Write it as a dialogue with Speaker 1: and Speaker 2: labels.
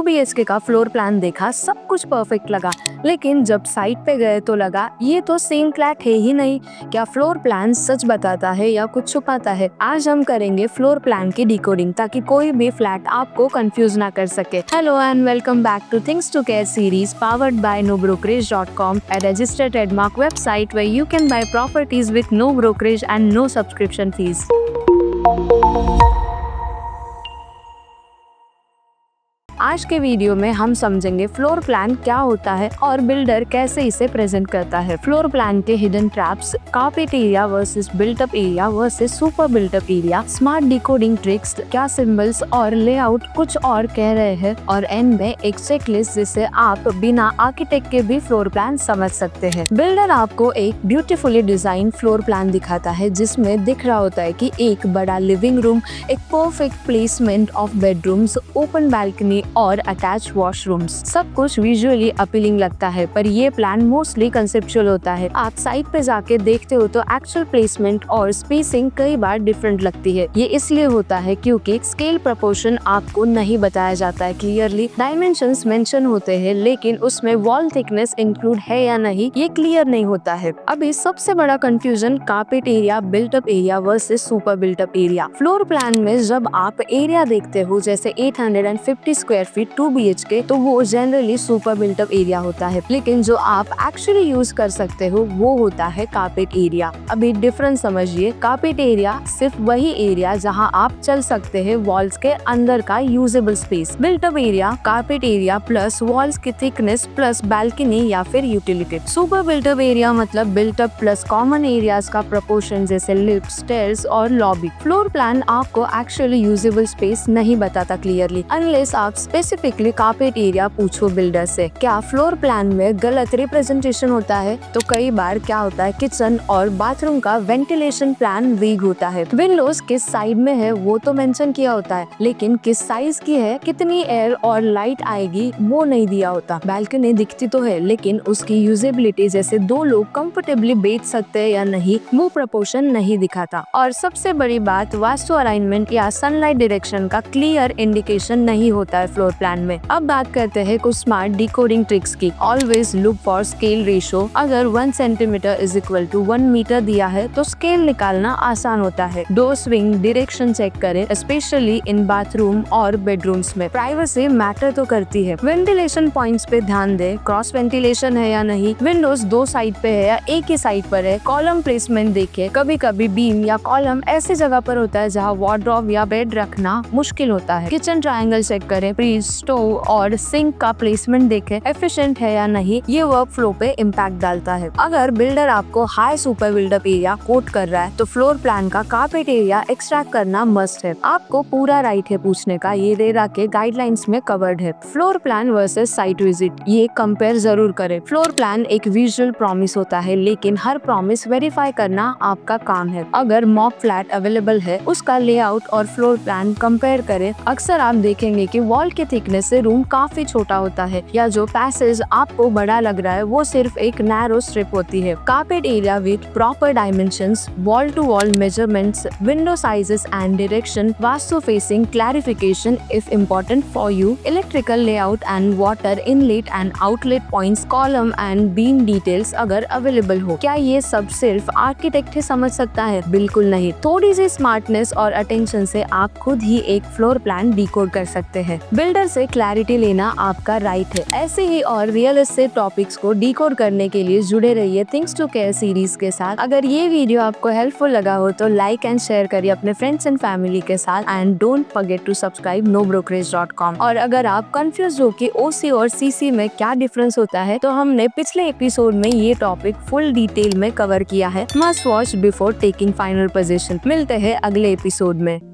Speaker 1: 2 BHK का floor plan देखा, सब कुछ परफेक्ट लगा, लेकिन जब साइट पे गए तो लगा ये तो सेम फ्लैट है ही नहीं। क्या फ्लोर प्लान सच बताता है या कुछ छुपाता है? आज हम करेंगे फ्लोर प्लान की डिकोडिंग ताकि कोई भी फ्लैट आपको कंफ्यूज ना कर सके। Hello and welcome back to things to care series powered by nobrokerage.com, a registered trademark website where you can buy properties with no brokerage and no subscription fees. आज के video में हम समझेंगे floor plan क्या होता है और builder कैसे इसे प्रेजेंट करता है। फ्लोर प्लान के hidden traps, carpet area versus built up area versus super built up area, smart decoding tricks, क्या सिंबल्स और लेआउट कुछ और कह रहे हैं, और एंड में एक चेकलिस्ट जिससे आप बिना आर्किटेक्ट के भी फ्लोर प्लान समझ सकते हैं। बिल्डर आपको एक ब्यूटीफुली डिजाइन फ्लोर प्लान दिखाता है जिसमें दिख रहा होता है कि एक बड़ा लिविंग रूम, एक perfect placement of bedrooms, open balcony और अटैच वॉशरूम्स, सब कुछ विजुअली अपीलिंग लगता है। पर ये प्लान मोस्टली कंसेप्चुअल होता है। आप साइट पे जाके देखते हो तो एक्चुअल प्लेसमेंट और स्पेसिंग कई बार डिफरेंट लगती है। ये इसलिए होता है क्योंकि स्केल प्रपोर्शन आपको नहीं बताया जाता है क्लियरली। डायमेंशंस मेंशन होते हैं लेकिन उसमें वॉल थिकनेस इंक्लूड है या नहीं ये क्लियर नहीं होता है। अभी सबसे बड़ा confusion carpet area, built up area versus super built up area. Floor plan में जब आप एरिया देखते हो जैसे 850 स्क्वायर फीट 2 BHK तो वो generally super built up area होता है, लेकिन जो आप एक्चुअली यूज कर सकते हो वो होता है कार्पेट एरिया। अभी डिफरेंस समझिए। कार्पेट एरिया सिर्फ वही एरिया जहां आप चल सकते हैं, वॉल्स के अंदर का usable space. Built up area carpet area plus walls की थिकनेस प्लस बालकनी या फिर utility. Super built up area मतलब built up plus common areas का प्रोपोर्शन जैसे लिफ्ट, स्टेयर्स और लॉबी। फ्लोर प्लान आपको एक्चुअली यूजेबल स्पेस नहीं बताता क्लियरली अनलेस आप स्पेसिफिकली कार्पेट एरिया पूछो बिल्डर से। क्या फ्लोर प्लान में गलत रिप्रेजेंटेशन होता है? तो कई बार क्या होता है किचन और बाथरूम का वेंटिलेशन प्लान वीक होता है। विंडोज किस साइड में है वो तो मेंशन किया होता है, लेकिन किस साइज की है, कितनी एयर और लाइट आएगी वो नहीं दिया होता। बालकनी दिखती तो है लेकिन उसकी यूजेबिलिटी जैसे 2 लोग कंफर्टेबली बैठ सकते हैं या नहीं वो प्रपोर्शन नहीं दिखाता। और सबसे बड़ी बात, वास्तु अलाइनमेंट या सनलाइट डायरेक्शन का क्लियर इंडिकेशन नहीं होता है फ्लोर प्लान में। अब बात करते हैं कुछ स्मार्ट डिकोडिंग ट्रिक्स की। Always look for scale ratio. अगर 1 centimetre is equal to 1 metre दिया है तो स्केल निकालना आसान होता है। डोर स्विंग डायरेक्शन चेक करें, स्पेशली इन बाथरूम और बेडरूम्स में। प्राइवेसी मैटर तो करती है। वेंटिलेशन पॉइंट्स पे ध्यान दे, क्रॉस वेंटिलेशन है या नहीं, विंडोज 2 साइड पे है या एक ही साइड पर है। कॉलम प्लेसमेंट देखे, कभी कभी बीम या कॉलम ऐसी जगह पर होता है जहाँ वार्डरोब या बेड रखना मुश्किल होता है। किचन ट्रायंगल चेक करें, फ्रिज, स्टोव और सिंक का प्लेसमेंट देखें, एफिशिएंट है या नहीं, ये वर्क फ्लो पे इम्पैक्ट डालता है। अगर बिल्डर आपको high super built up area quote कर रहा है तो फ्लोर प्लान का कार्पेट एरिया एक्सट्रैक्ट करना मस्ट है। आपको पूरा राइट है पूछने का, ये रेरा के गाइडलाइंस में कवर्ड है। Floor plan versus site visit, ये कंपेयर जरूर करें। फ्लोर प्लान एक विजुअल प्रॉमिस होता है लेकिन हर प्रॉमिस वेरीफाई करना आपका काम है। अगर मॉक फ्लैट अवेलेबल है उसका लेआउट और फ्लोर प्लान कंपेयर करें। अक्सर आप देखेंगे कि वॉल के थिकनेस से रूम काफी छोटा होता है या जो पैसेज आपको बड़ा लग रहा है वो सिर्फ एक नैरो स्ट्रिप होती है। Carpet area with proper dimensions, wall to wall measurements, window sizes and direction, vastu facing clarification if important for you, electrical layout and water inlet and outlet points, column and beam details अगर available हो। क्या ये सब सिर्फ architect ही समझ सकता है? बिल्कुल नहीं। थोड़ी सी स्मार्टनेस और अटेंशन से आप खुद ही एक फ्लोर प्लान डिकोड कर सकते हैं। बिल्डर से क्लैरिटी लेना आपका राइट है। ऐसे ही और रियल एस्टेट टॉपिक्स को डिकोड करने के लिए जुड़े रहिए थिंग्स टू केयर सीरीज के साथ। अगर ये वीडियो आपको हेल्पफुल लगा हो तो लाइक एंड शेयर करिए अपने फ्रेंड्स एंड फैमिली के साथ and don't forget to subscribe nobrokerage.com। और अगर आप कंफ्यूज हो कि ओसी और सीसी में क्या डिफरेंस होता है तो हमने पिछले एपिसोड में ये टॉपिक फुल डिटेल में कवर किया है। Must watch before taking final position. मिलते हैं अगले एपिसोड में।